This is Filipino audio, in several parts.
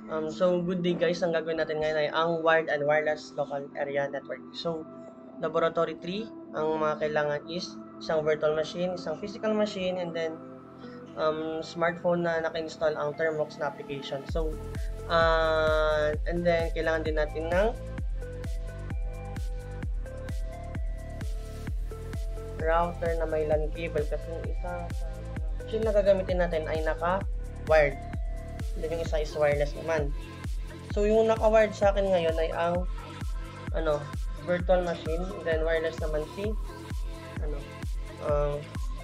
So, good day guys. Ang gagawin natin ngayon ay ang wired and wireless local area network. So, laboratory 3, ang mga kailangan is isang virtual machine, isang physical machine, and then smartphone na naka-install ang Thermox na application. So, and then kailangan din natin ng router na may LAN cable kasi yung isa sa machine na gagamitin natin ay naka-wired. Then yung isa is wireless naman. So, yung naka-wired sa akin ngayon ay ang virtual machine, and then wireless naman si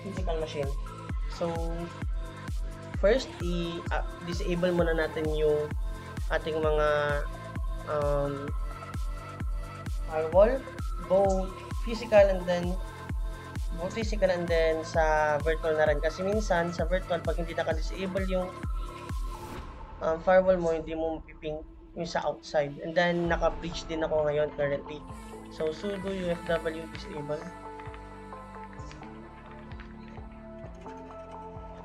physical machine. So, first, disable muna natin yung ating mga firewall, both physical and then sa virtual na rin. Kasi minsan, sa virtual, pag hindi naka-disable yung firewall mo, hindi mo mapiping yung sa outside. And then, naka-breach din ako ngayon currently. So, sudo ufw disable.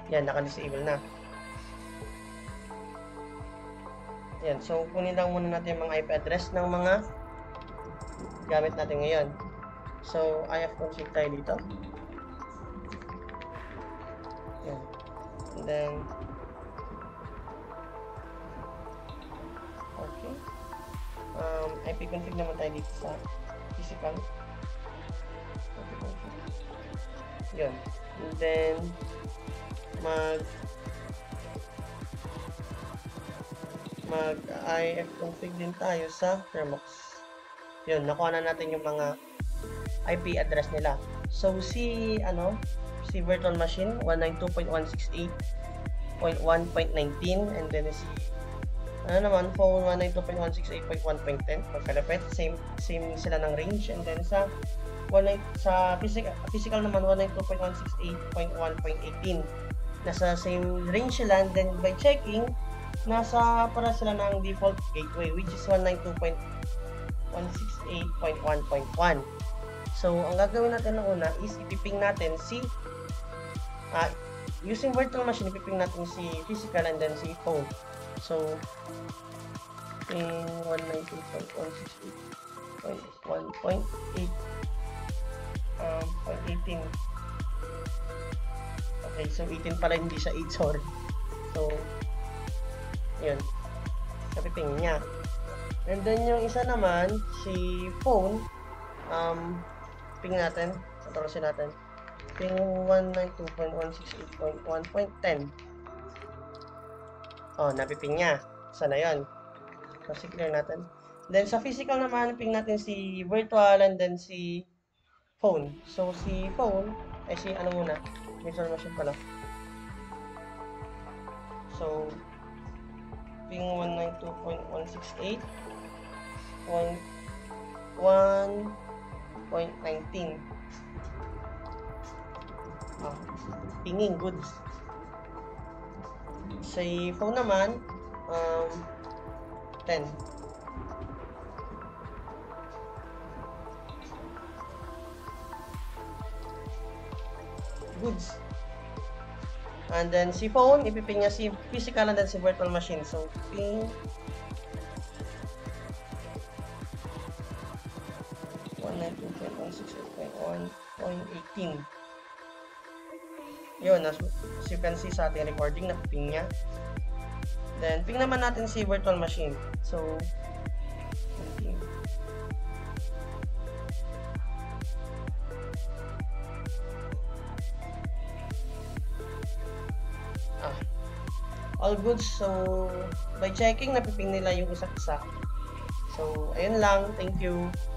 Yan, naka-disable na. Yan, so kunin lang muna natin yung mga IP address ng mga gamit natin ngayon. So, ifconfig tayo dito. Yan. And then, okay. ipconfig naman tayo dito sa physical. Yun. And then, ifconfig din tayo sa Thermox. Yun, nakuha na natin yung mga IP address nila. So, si virtual machine 192.168.1.19, and then si phone 192.168.1.10 pagkalapit, same sila ng range. And then sa physical naman 192.168.1.18, nasa same range sila. And then by checking, nasa para sila ng default gateway, which is 192.168.1.1. So, ang gagawin natin na una is ipiping natin si using virtual machine, ipiping natin si physical and then si phone. So, ping 192.168.1.18. Okay, so 18 pala, hindi siya 8, sorry. So, yun, kapiping niya. And then yung isa naman, si phone, ping natin, kontrolin natin, ping 192.168.1.10. Oh, napiping niya. Sana yun. So, clear natin. Then, sa physical naman, ping natin si virtual and then si phone. So, si phone, ay si muna, virtual machine pala. So, ping 192.168.1.19. Pinging goods. Sa phone naman, 10. Goods. And then si phone, ipiping niya si physical and then si virtual machine. So, ping 192.168.1.18. Yun, as you can see sa ating recording, napiping niya. Then, ping naman natin si virtual machine. So, ping. All good. So, by checking, napiping nila yung isa't isa. So, ayun lang. Thank you.